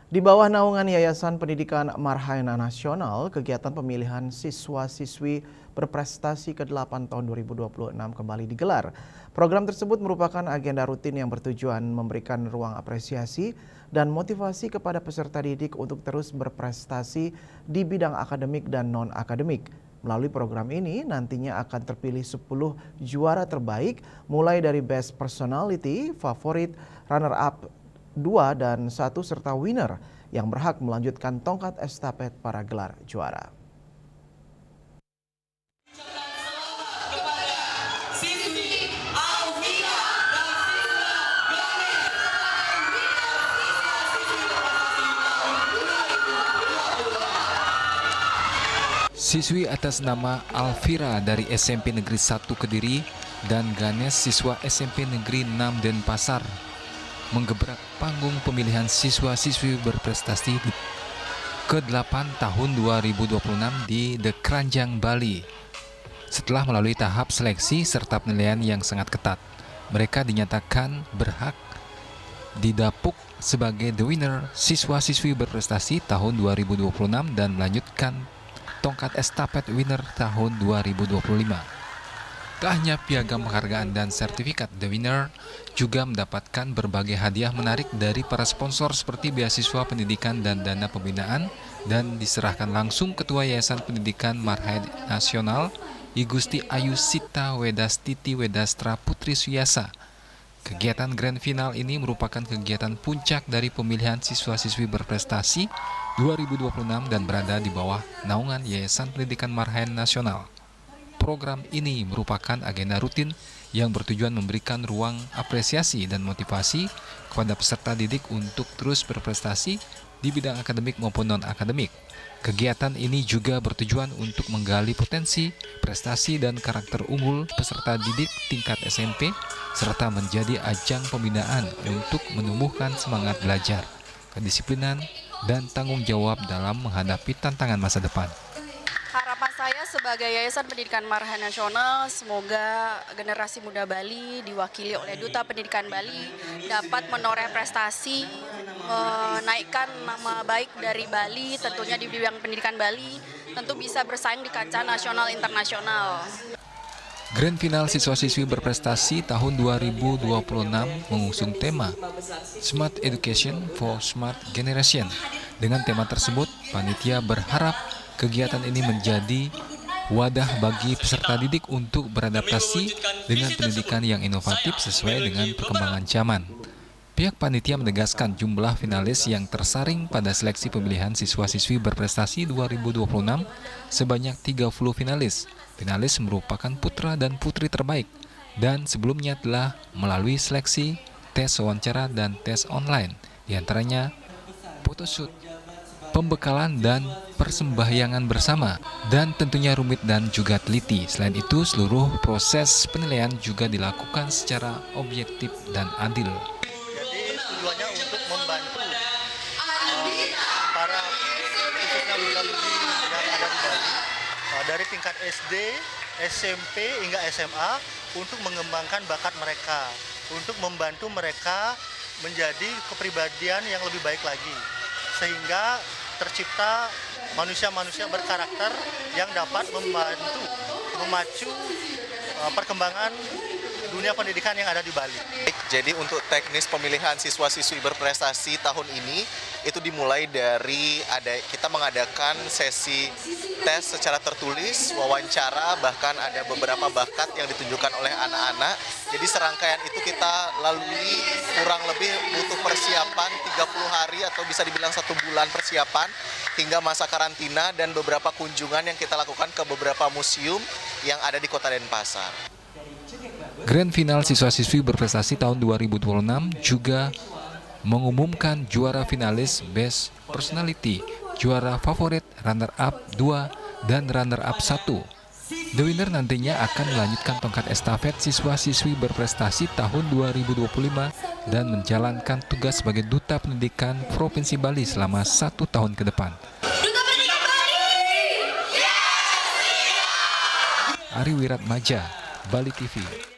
Di bawah naungan Yayasan Pendidikan Marhayana Nasional, kegiatan pemilihan siswa-siswi berprestasi ke-8 tahun 2026 kembali digelar. Program tersebut merupakan agenda rutin yang bertujuan memberikan ruang apresiasi dan motivasi kepada peserta didik untuk terus berprestasi di bidang akademik dan non-akademik. Melalui program ini nantinya akan terpilih 10 juara terbaik mulai dari Best Personality, Favorit, Runner-up 2 dan 1 serta winner yang berhak melanjutkan tongkat estafet para gelar juara. Siswi atas nama Alvira dari SMP Negeri 1 Kediri dan Ganes siswa SMP Negeri 6 Denpasar menggebrak panggung pemilihan siswa-siswi berprestasi ke-8 tahun 2026 di The Kranjang, Bali. Setelah melalui tahap seleksi serta penilaian yang sangat ketat, mereka dinyatakan berhak didapuk sebagai the winner siswa-siswi berprestasi tahun 2026 dan melanjutkan tongkat estafet winner tahun 2025. Tak hanya piagam penghargaan dan sertifikat The Winner, juga mendapatkan berbagai hadiah menarik dari para sponsor seperti beasiswa pendidikan dan dana pembinaan dan diserahkan langsung Ketua Yayasan Pendidikan Marhayana Nasional I Gusti Ayu Sita Wedastiti Wedastra Putri Suyasa. Kegiatan Grand Final ini merupakan kegiatan puncak dari pemilihan siswa-siswi berprestasi 2026 dan berada di bawah naungan Yayasan Pendidikan Marhayana Nasional. Program ini merupakan agenda rutin yang bertujuan memberikan ruang apresiasi dan motivasi kepada peserta didik untuk terus berprestasi di bidang akademik maupun non-akademik. Kegiatan ini juga bertujuan untuk menggali potensi, prestasi, dan karakter unggul peserta didik tingkat SMP, serta menjadi ajang pembinaan untuk menumbuhkan semangat belajar, kedisiplinan, dan tanggung jawab dalam menghadapi tantangan masa depan. Harapan saya sebagai Yayasan Pendidikan Marhayana Nasional, semoga generasi muda Bali diwakili oleh Duta Pendidikan Bali dapat menoreh prestasi, menaikkan nama baik dari Bali, tentunya di bidang pendidikan Bali, tentu bisa bersaing di kancah nasional internasional. Grand Final siswa-siswi berprestasi tahun 2026 mengusung tema Smart Education for Smart Generation. Dengan tema tersebut, panitia berharap kegiatan ini menjadi wadah bagi peserta didik untuk beradaptasi dengan pendidikan yang inovatif sesuai dengan perkembangan zaman. Pihak panitia menegaskan jumlah finalis yang tersaring pada seleksi pemilihan siswa-siswi berprestasi 2026 sebanyak 30 finalis. Finalis merupakan putra dan putri terbaik dan sebelumnya telah melalui seleksi, tes wawancara, dan tes online. Di antaranya photoshoot, pembekalan, dan persembahyangan bersama, dan tentunya rumit dan juga teliti. Selain itu, seluruh proses penilaian juga dilakukan secara objektif dan adil. Jadi tujuannya untuk membantu para khususnya muda-mudi yang ada di Bali dari tingkat SD, SMP hingga SMA untuk mengembangkan bakat mereka, untuk membantu mereka menjadi kepribadian yang lebih baik lagi, sehingga tercipta manusia-manusia berkarakter yang dapat membantu memacu perkembangan dunia pendidikan yang ada di Bali. Jadi untuk teknis pemilihan siswa-siswi berprestasi tahun ini itu dimulai dari kita mengadakan sesi tes secara tertulis, wawancara, bahkan ada beberapa bakat yang ditunjukkan oleh anak-anak. Jadi serangkaian itu kita lalui kurang lebih butuh persiapan 30 hari atau bisa dibilang 1 bulan persiapan hingga masa karantina dan beberapa kunjungan yang kita lakukan ke beberapa museum yang ada di Kota Denpasar. Grand Final siswa-siswi berprestasi tahun 2026 juga mengumumkan juara finalis Best Personality, juara favorit, runner-up 2, dan runner-up 1. The Winner nantinya akan melanjutkan tongkat estafet siswa-siswi berprestasi tahun 2025 dan menjalankan tugas sebagai Duta Pendidikan Provinsi Bali selama 1 tahun ke depan. Ari Wiratmaja, Bali TV.